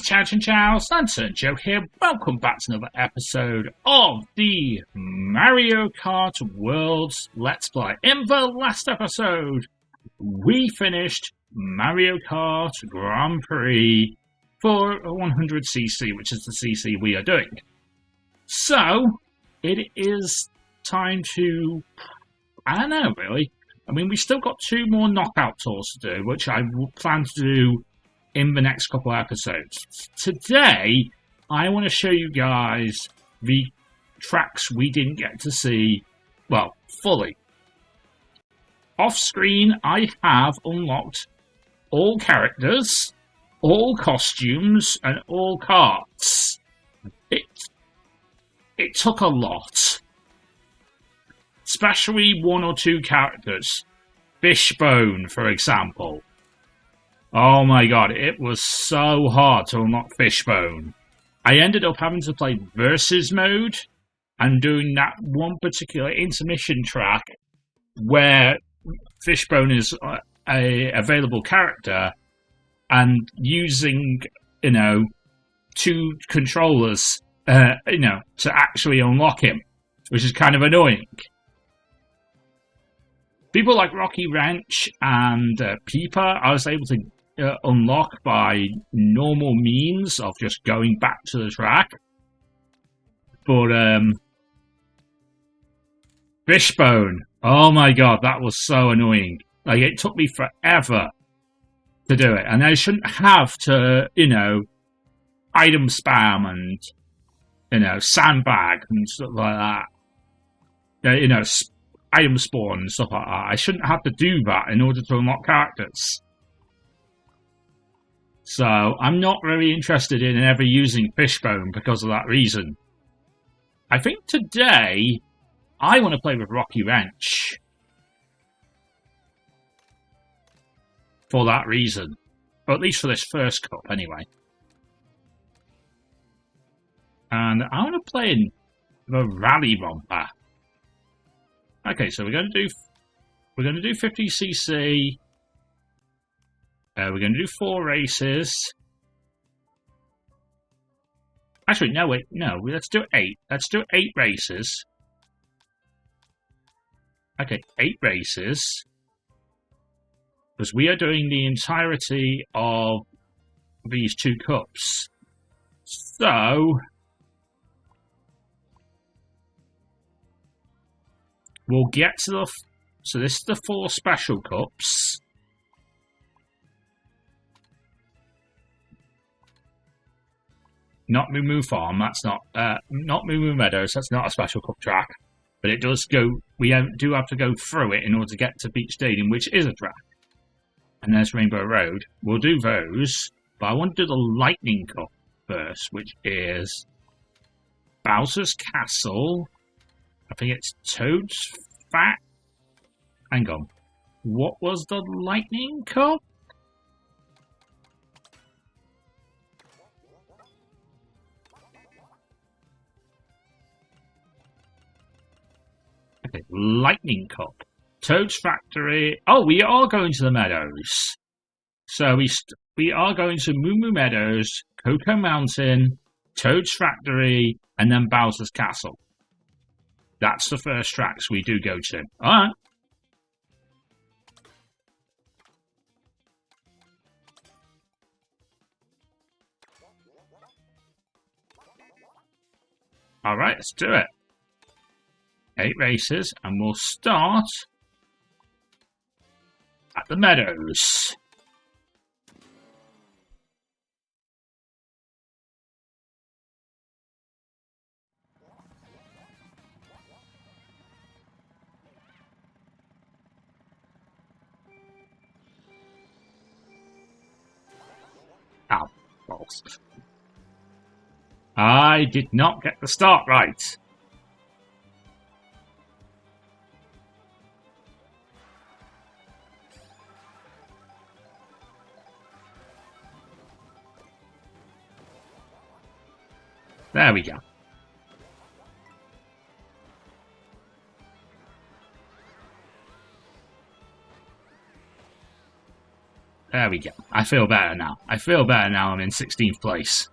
Chow Chinchous LanturnJoe here. Welcome back to another episode of the Mario Kart World's Let's Play. In the last episode, we finished Mario Kart Grand Prix for 100cc, which is the CC we are doing. So, it is time to... I don't know, really. I mean, we've still got 2 more knockout tours to do, which I plan to do in the next couple of episodes. Today, I want to show you guys the tracks we didn't get to see, well, fully. Off screen, I have unlocked all characters, all costumes, and all carts. It took a lot. Especially 1 or 2 characters. Fishbone, for example. Oh my god, it was so hard to unlock Fishbone. I ended up having to play Versus mode and doing that one particular intermission track where Fishbone is a available character and using, 2 controllers, to actually unlock him, which is kind of annoying. People like Rocky Wrench and Peeper, I was able to unlock by normal means of just going back to the track. But Fishbone, oh my god, that was so annoying. Like, it took me forever to do it, and I shouldn't have to, item spam and sandbag and stuff like that. Item spawn and stuff like that. I shouldn't have to do that in order to unlock characters. So, I'm not very interested in ever using Fishbone because of that reason. I think today, I want to play with Rocky Wrench. For that reason. Or at least for this first cup, anyway. And I want to play in the Rally Romper. Okay, so we're going to do 50cc. We're going to do 4 races. Actually, no, wait, no. Let's do 8. Let's do 8 races. Okay, 8 races. Because we are doing the entirety of these 2 cups. So we'll get to the... So this is the 4 special cups. Not Moo Moo Farm, that's not Moo Moo Meadows, that's not a special cup track. But it does go... We do have to go through it in order to get to Beach Stadium, which is a track. And there's Rainbow Road. We'll do those. But I want to do the Lightning Cup first, which is Bowser's Castle. I think it's Toad's Fat. Hang on. What was the Lightning Cup? Okay, Lightning Cup. Toad's Factory. Oh, we are going to the Meadows. So we are going to Moo Moo Meadows, Cocoa Mountain, Toad's Factory, and then Bowser's Castle. That's the first tracks we do go to. Alright. Alright, let's do it. 8 races, and we'll start at the Meadows. Ow, balls. I did not get the start right. There we go. There we go. I feel better now. I feel better now I'm in 16th place.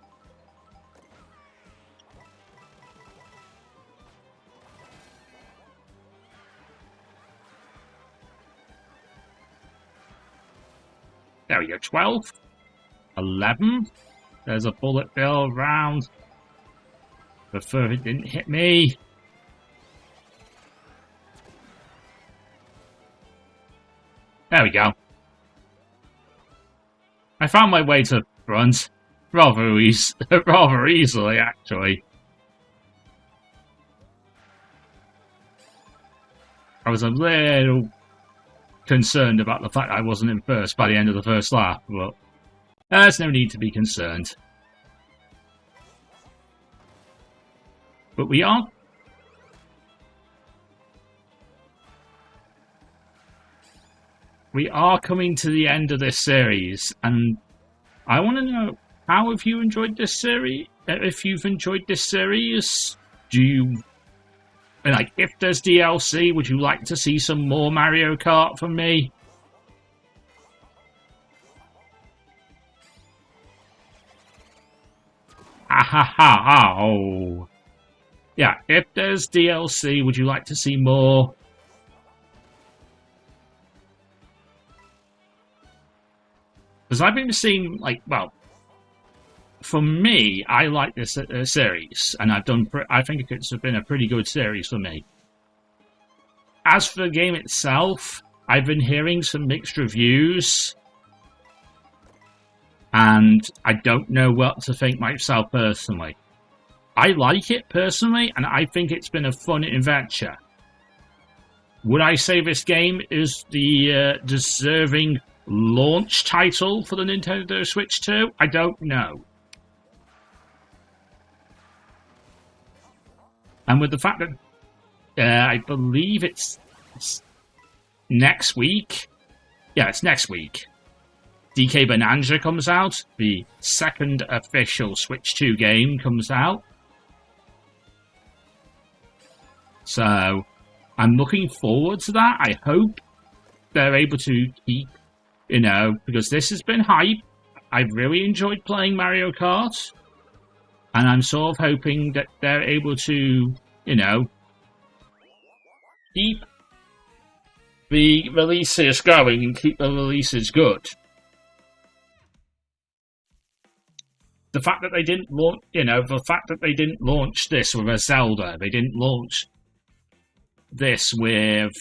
There we go. 12. 11. There's a bullet bill around. Before it didn't hit me. There we go. I found my way to front rather easily, actually. I was a little concerned about the fact I wasn't in first by the end of the first lap, but there's no need to be concerned. But we are coming to the end of this series, and I want to know, how have you enjoyed this series? If you've enjoyed this series, do you, like, if there's DLC, would you like to see some more Mario Kart from me? Ha ha ha ha! Oh. Yeah, if there's DLC, would you like to see more? Because I've been seeing, like, well, for me, I like this series, and I think it's been a pretty good series for me. As for the game itself, I've been hearing some mixed reviews, and I don't know what to think myself personally. I like it personally, and I think it's been a fun adventure. Would I say this game is the deserving launch title for the Nintendo Switch 2? I don't know. And with the fact that I believe it's next week. Yeah, it's next week. DK Bonanza comes out. The second official Switch 2 game comes out. So, I'm looking forward to that. I hope they're able to keep, because this has been hype. I've really enjoyed playing Mario Kart. And I'm sort of hoping that they're able to, keep the releases going and keep the releases good. The fact that they didn't launch this with a Zelda, they didn't launch this with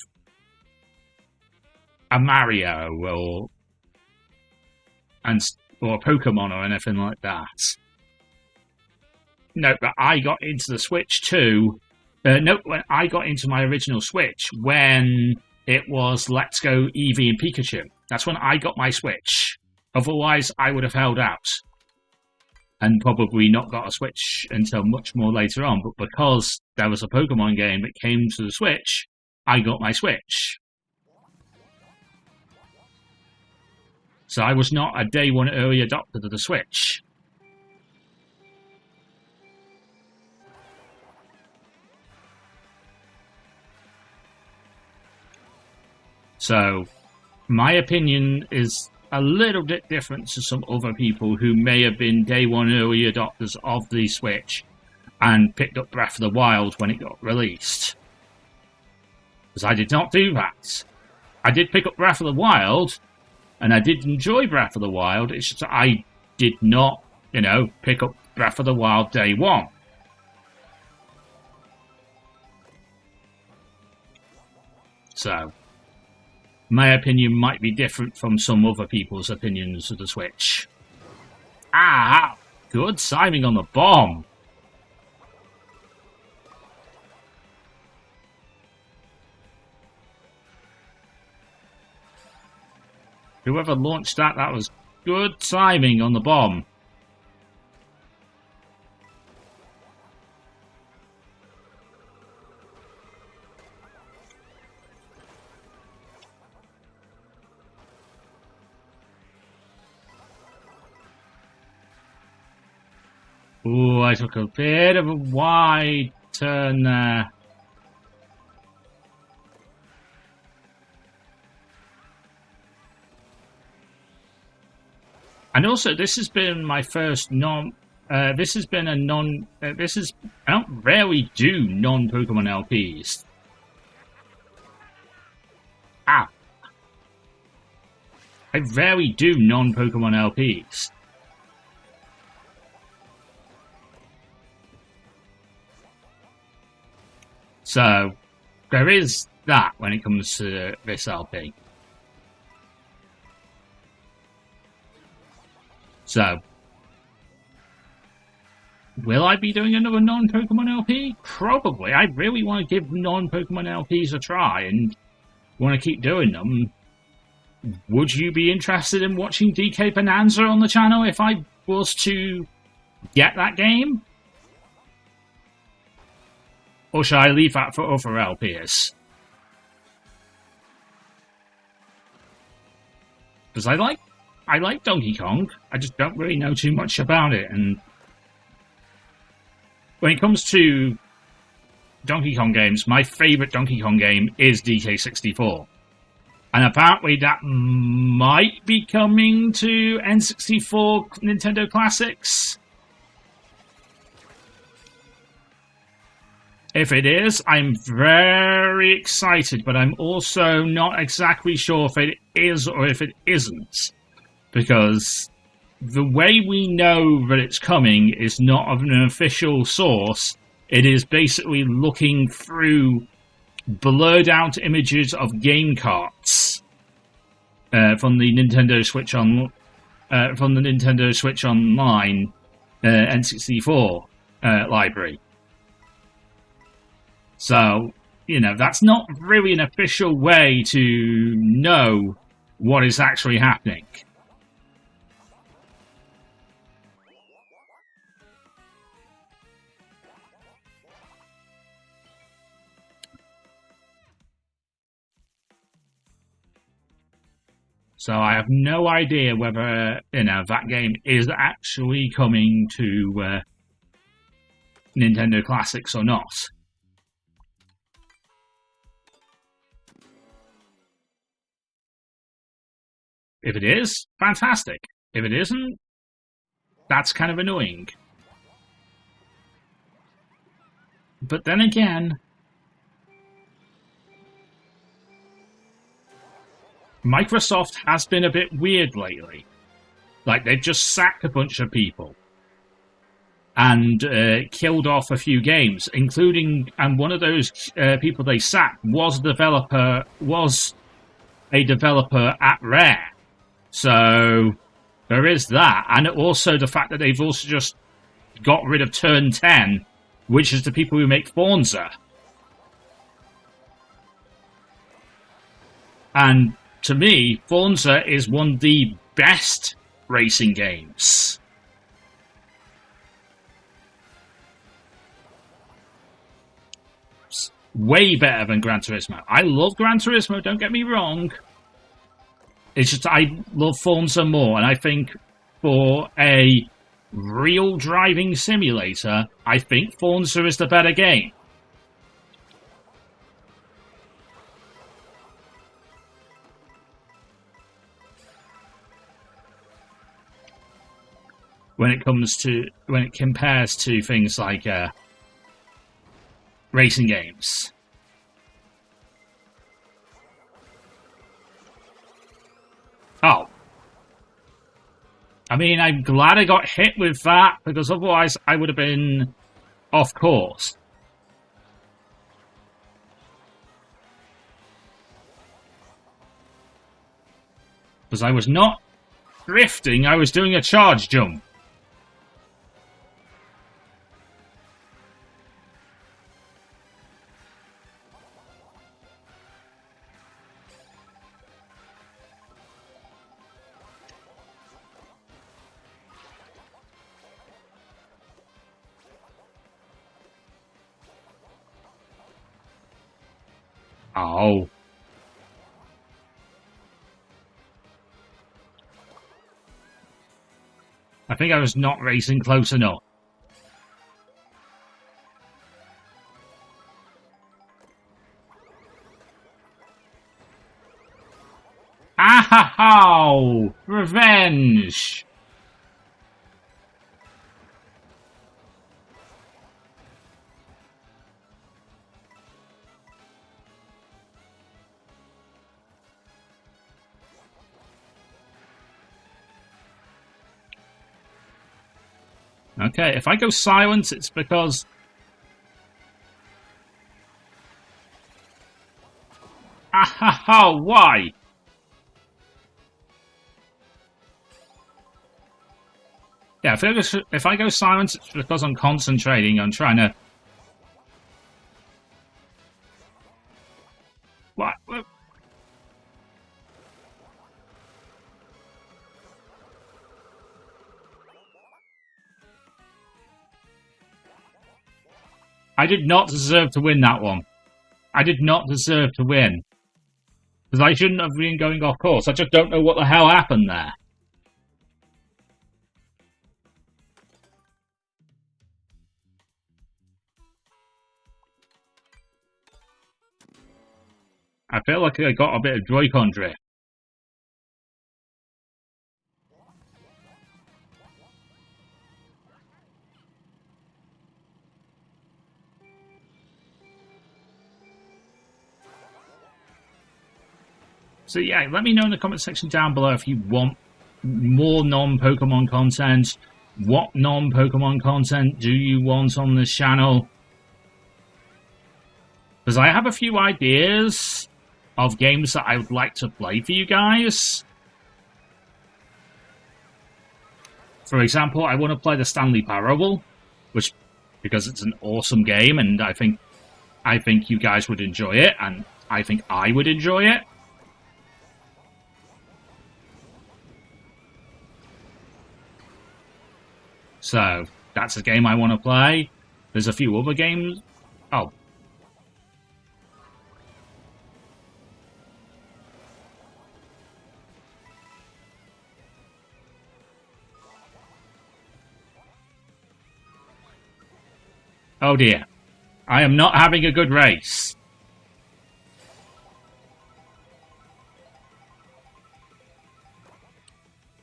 a Mario or a Pokemon or anything like that. No, but I got into the Switch too. When I got into my original Switch when it was Let's Go Eevee and Pikachu. That's when I got my Switch. Otherwise, I would have held out and probably not got a Switch until much more later on. But because there was a Pokemon game that came to the Switch, I got my Switch. So I was not a day one early adopter to the Switch. So, my opinion is a little bit different to some other people who may have been day one early adopters of the Switch and picked up Breath of the Wild when it got released. Because I did not do that. I did pick up Breath of the Wild, and I did enjoy Breath of the Wild, it's just that I did not, pick up Breath of the Wild day one. So, my opinion might be different from some other people's opinions of the Switch. Ah! Good timing on the bomb! Whoever launched that was good timing on the bomb. Ooh, I took a bit of a wide turn there. And also, this has been my first non. This has been a non. This is. I don't rarely do non-Pokemon LPs. Ah. I rarely do non-Pokemon LPs. So, there is that when it comes to this LP. So, will I be doing another non-Pokemon LP? Probably. I really want to give non-Pokemon LPs a try and want to keep doing them. Would you be interested in watching DK Bonanza on the channel if I was to get that game? Or should I leave that for other LPs? Because I like Donkey Kong. I just don't really know too much about it. And when it comes to Donkey Kong games, my favourite Donkey Kong game is DK64. And apparently that might be coming to N64 Nintendo Classics. If it is, I'm very excited, but I'm also not exactly sure if it is or if it isn't. Because the way we know that it's coming is not of an official source. It is basically looking through blurred out images of game carts from the Nintendo Switch Online N64 library. So, that's not really an official way to know what is actually happening. So I have no idea whether, that game is actually coming to Nintendo Classics or not. If it is, fantastic. If it isn't, that's kind of annoying. But then again, Microsoft has been a bit weird lately. Like, they've just sacked a bunch of people and killed off a few games, and one of those people they sacked was a developer at Rare. So there is that, and also the fact that they've also just got rid of Turn 10, which is the people who make Forza. And to me, Forza is one of the best racing games. It's way better than Gran Turismo. I love Gran Turismo, don't get me wrong. It's just I love Forza more, and I think for a real driving simulator, I think Forza is the better game. When it compares to things like racing games. Oh. I mean, I'm glad I got hit with that, because otherwise I would have been off course. Because I was not drifting, I was doing a charge jump. Oh. I think I was not racing close enough. Ow! Revenge! Okay, if I go silent, it's because... Ah, why? Yeah, if I go silent, it's because I'm concentrating on trying to... What? I did not deserve to win that one. I did not deserve to win. Because I shouldn't have been going off course. I just don't know what the hell happened there. I feel like I got a bit of Joy-Con drift. So yeah, let me know in the comment section down below if you want more non-Pokemon content. What non-Pokemon content do you want on this channel? Because I have a few ideas of games that I would like to play for you guys. For example, I want to play the Stanley Parable, which, because it's an awesome game, and I think you guys would enjoy it, and I think I would enjoy it. So, that's a game I want to play. There's a few other games. Oh. Oh dear. I am not having a good race.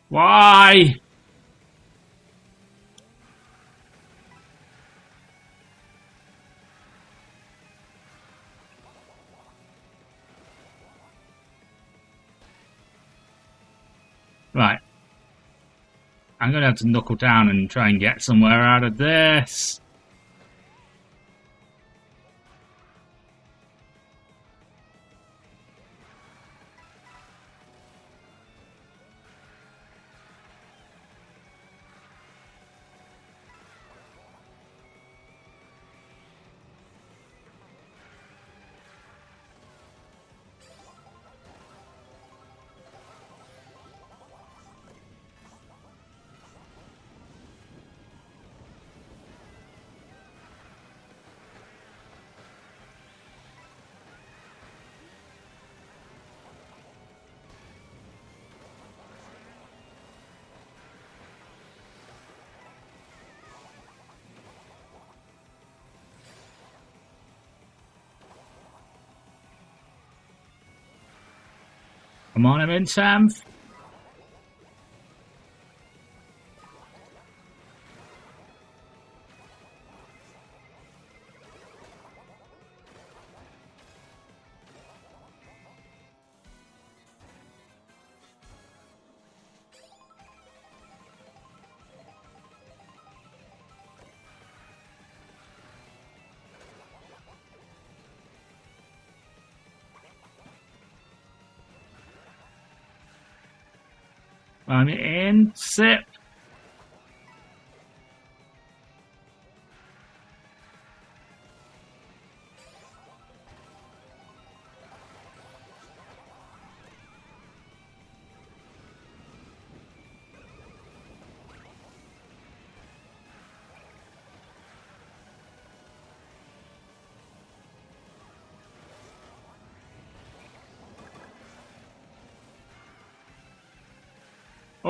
Why? Right. I'm going to have to knuckle down and try and get somewhere out of this. Come on, I'm in 10th. I'm in 6th.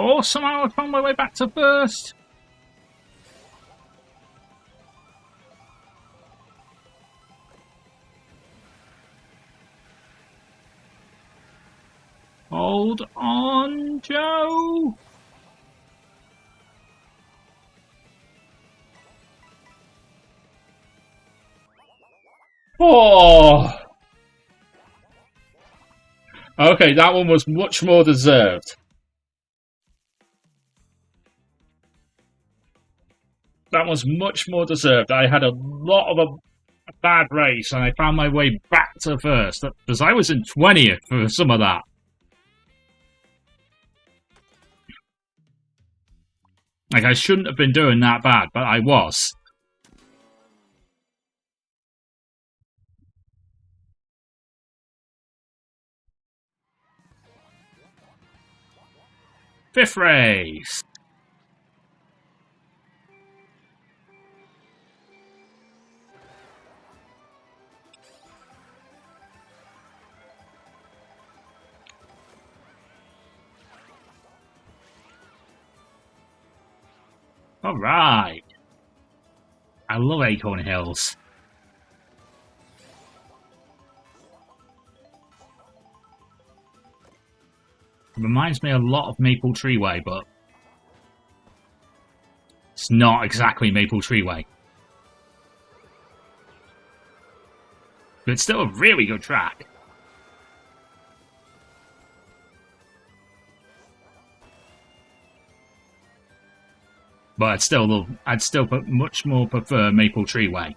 Oh, somehow I found my way back to first. Hold on, Joe. Oh. Okay, that one was much more deserved. That was much more deserved. I had a lot of a bad race, and I found my way back to first, because I was in 20th for some of that. Like, I shouldn't have been doing that bad, but I was. Fifth race. Alright. I love Acorn Hills. It reminds me a lot of Maple Treeway, but it's not exactly Maple Treeway. But it's still a really good track. But I'd still much more prefer Maple Treeway.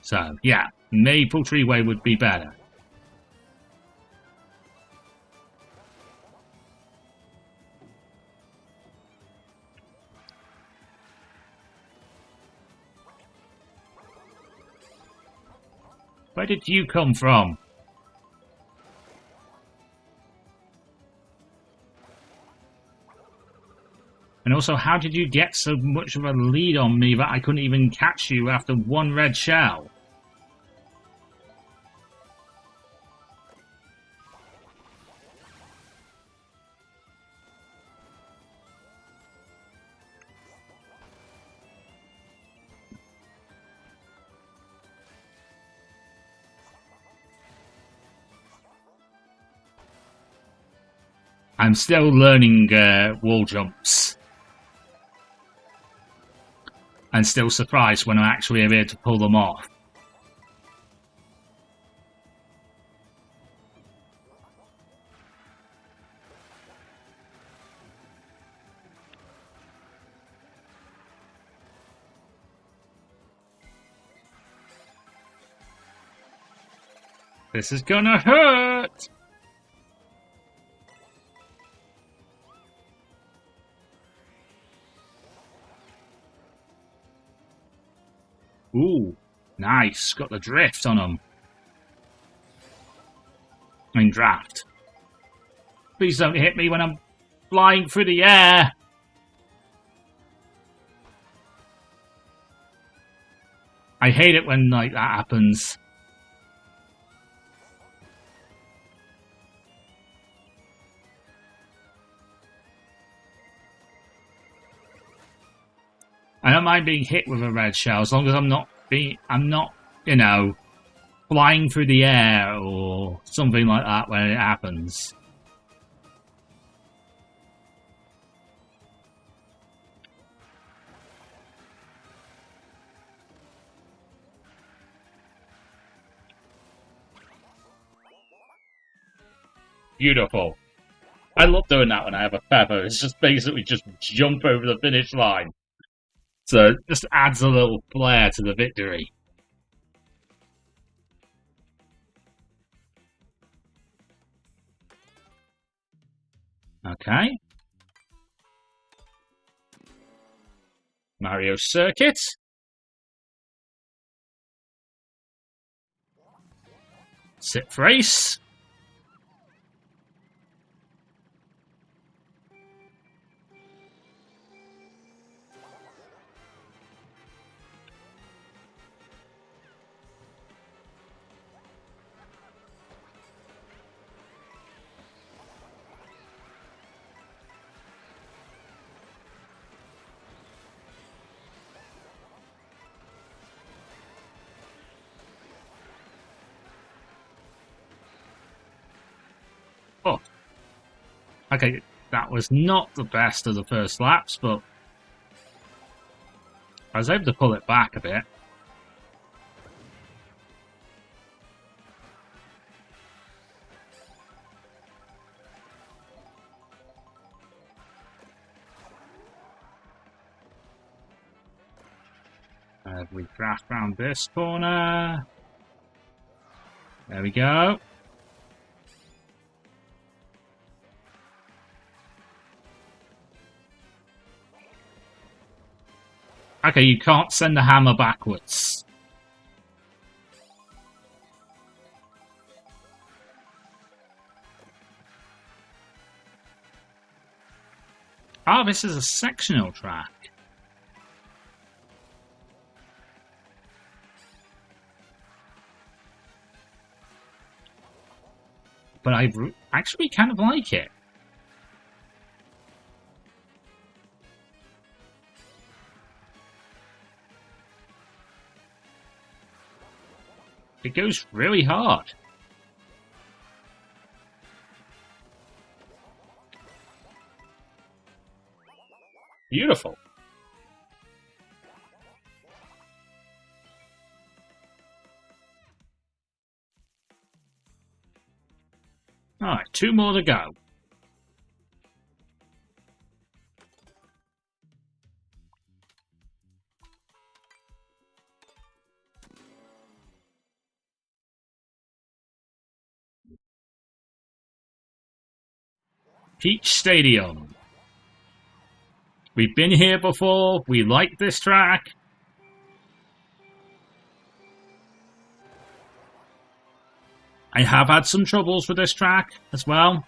So, yeah, Maple Treeway would be better. Where did you come from? And also, how did you get so much of a lead on me that I couldn't even catch you after one red shell? I'm still learning wall jumps. And still surprised when I actually am able to pull them off. This is gonna hurt! Ooh, nice. Got the drift on them. In draft. Please don't hit me when I'm flying through the air. I hate it when like that happens. I don't mind being hit with a red shell as long as I'm not, you know, flying through the air or something like that when it happens. Beautiful. I love doing that when I have a feather. It's just basically just jump over the finish line. So it just adds a little flair to the victory. Okay. Mario Circuit. Sixth race. Oh. Okay, that was not the best of the first laps, but I was able to pull it back a bit. We craft round this corner. There we go. Okay, you can't send the hammer backwards. Oh, this is a sectional track. But I actually kind of like it. It goes really hard. Beautiful. Alright, 2 more to go. Peach Stadium. We've been here before. We like this track. I have had some troubles with this track as well.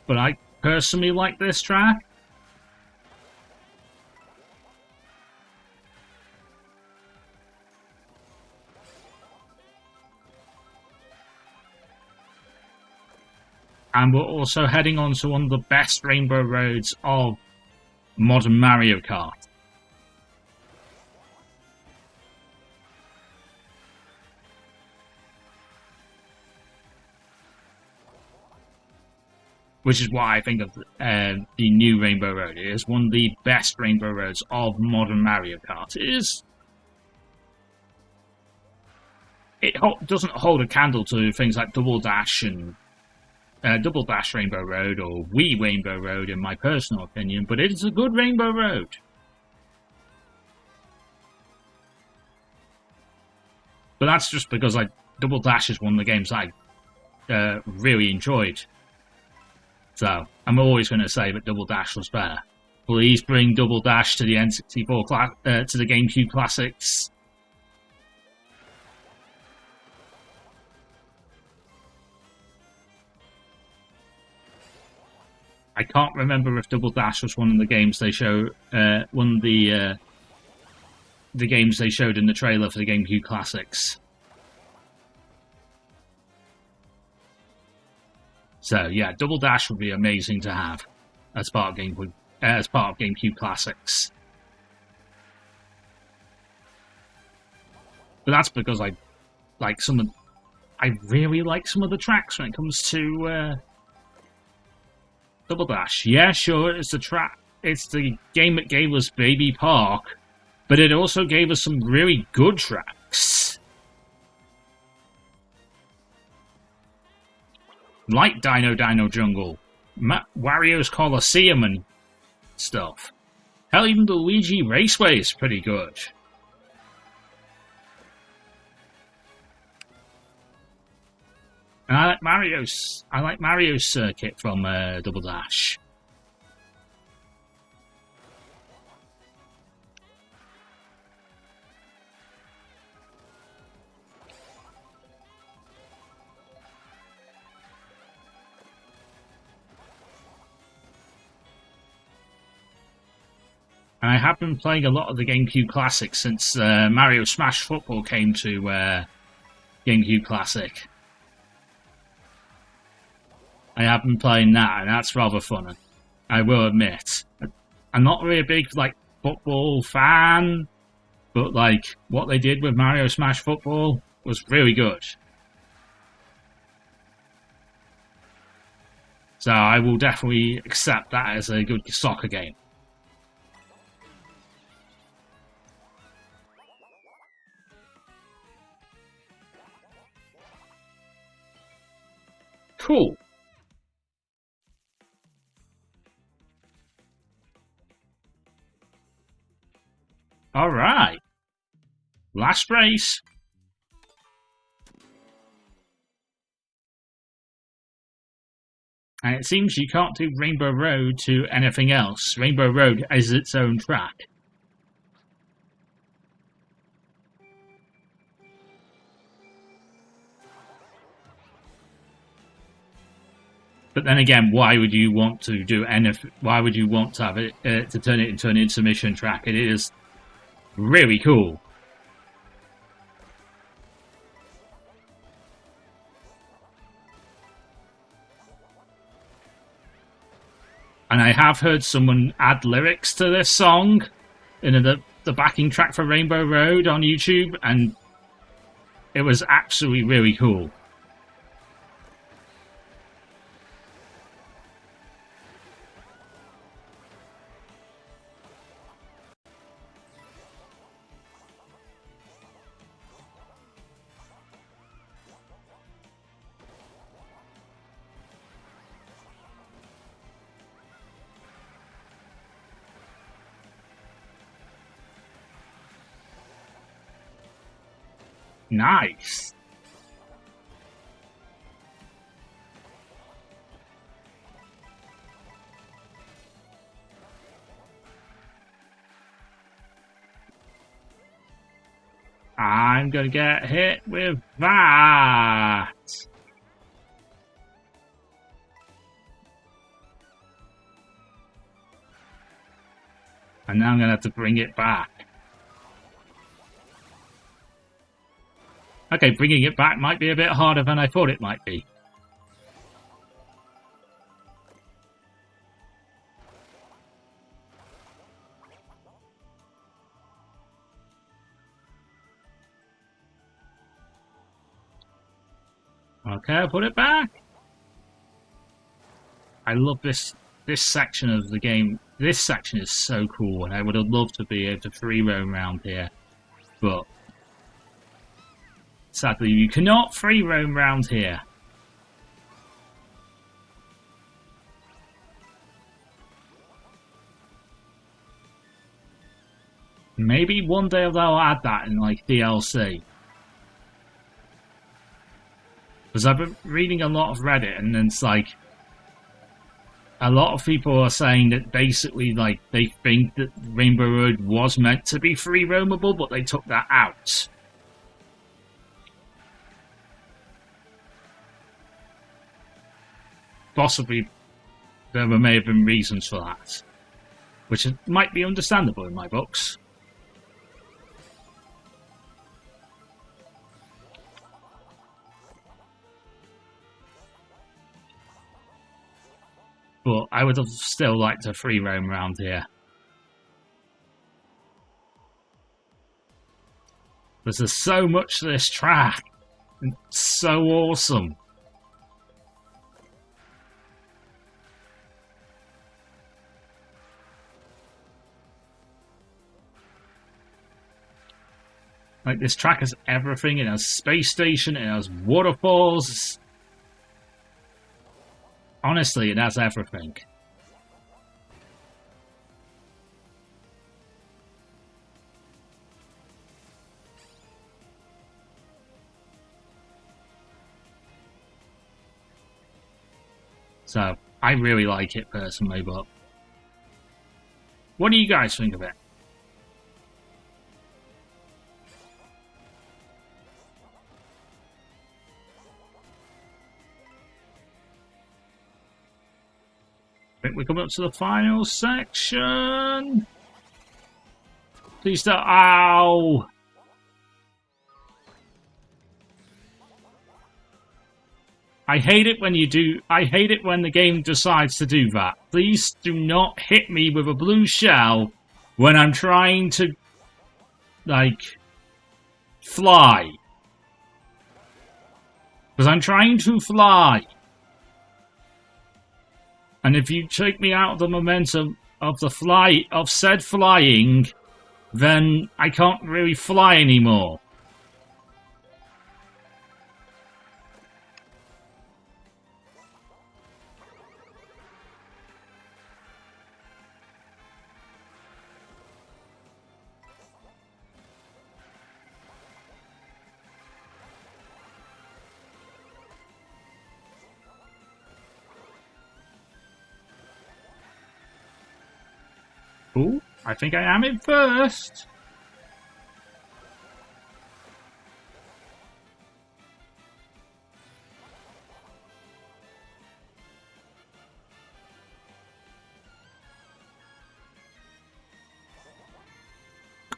But I personally like this track. And we're also heading on to one of the best rainbow roads of modern Mario Kart. Which is why I think of the new Rainbow Road. It is one of the best rainbow roads of modern Mario Kart. It doesn't hold a candle to things like Double Dash and Double Dash Rainbow Road or Wii Rainbow Road, in my personal opinion, but it is a good Rainbow Road. But that's just because Double Dash is one of the games I really enjoyed. So I'm always going to say that Double Dash was better. Please bring Double Dash to the N64 to the GameCube classics. I can't remember if Double Dash was one of the games they show. One of the games they showed in the trailer for the GameCube classics. So yeah, Double Dash would be amazing to have as part of GameCube classics. But that's because I really like some of the tracks when it comes to Double Dash. Yeah, sure, it's the game that gave us Baby Park, but it also gave us some really good tracks. Like Dino Dino Jungle, Wario's Coliseum and stuff. Hell, even the Luigi Raceway is pretty good. And I like Mario's circuit from Double Dash. And I have been playing a lot of the GameCube Classic since Mario Smash Football came to GameCube Classic. I have been playing that, and that's rather fun. I will admit, I'm not really a big football fan, but what they did with Mario Smash Football was really good. So I will definitely accept that as a good soccer game. Cool. Alright. Last race. And it seems you can't do Rainbow Road to anything else. Rainbow Road is its own track. But then again, why would you want to do anything? Why would you want to have it to turn it into an intermission track? It is really cool. And I have heard someone add lyrics to this song in the backing track for Rainbow Road on YouTube, and it was absolutely really cool. Nice. I'm gonna get hit with that. And now I'm gonna have to bring it back. Okay, bringing it back might be a bit harder than I thought it might be. Okay, I'll put it back. I love this section of the game. This section is so cool, and I would have loved to be able to free roam around here. But sadly, you cannot free roam around here. Maybe one day they'll add that in like DLC. Because I've been reading a lot of Reddit, and it's like a lot of people are saying that basically like they think that Rainbow Road was meant to be free roamable, but they took that out. Possibly there may have been reasons for that, which might be understandable in my books. But I would have still liked to free roam around here. There's so much to this track. It's so awesome. Like, this track has everything. It has space station, it has waterfalls. Honestly, it has everything. So, I really like it personally, but what do you guys think of it? I think we're coming up to the final section. Please don't. Ow! I hate it when you do. I hate it when the game decides to do that. Please do not hit me with a blue shell when I'm trying to, like, fly. Because I'm trying to fly. And if you take me out of the momentum of said flying, then I can't really fly anymore. I think I am in first.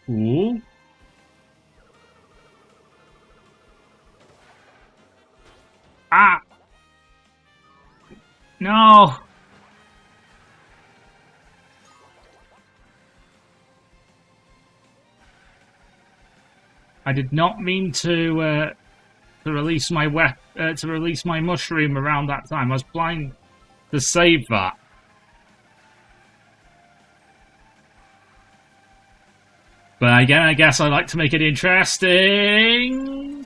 Cool. Ah! No! I did not mean to release my to release my mushroom around that time. I was planning to save that. But again, I guess I like to make it interesting.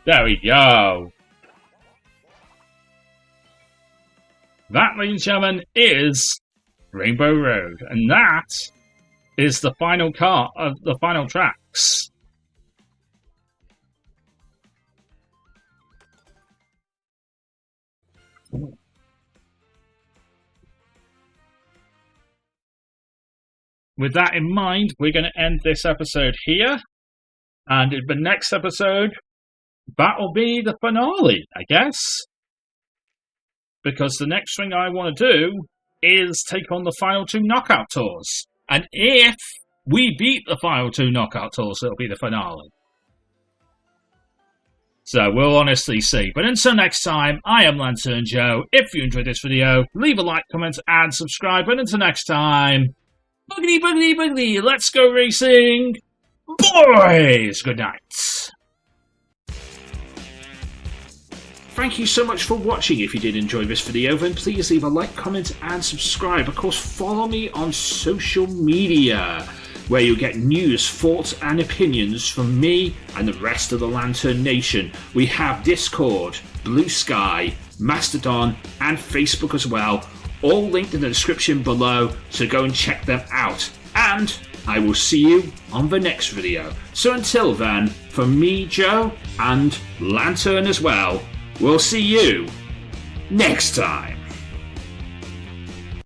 There we go. That, ladies and gentlemen, is Rainbow Road, and that is the final car of the final tracks. With that in mind, we're going to end this episode here, and in the next episode, that'll be the finale, I guess. Because the next thing I want to do is take on the final 2 knockout tours. And if we beat the final 2 knockout tours, it'll be the finale. So we'll honestly see. But until next time, I am LanturnJoe. If you enjoyed this video, leave a like, comment, and subscribe. And until next time, boogity, boogity, boogity, let's go racing, boys! Good night. Thank you so much for watching. If you did enjoy this video, then please leave a like, comment, and subscribe. Of course, follow me on social media, where you'll get news, thoughts, and opinions from me and the rest of the Lantern Nation. We have Discord, Blue Sky, Mastodon, and Facebook as well, all linked in the description below, so go and check them out. And I will see you on the next video. So until then, from me, Joe, and Lantern as well, we'll see you next time.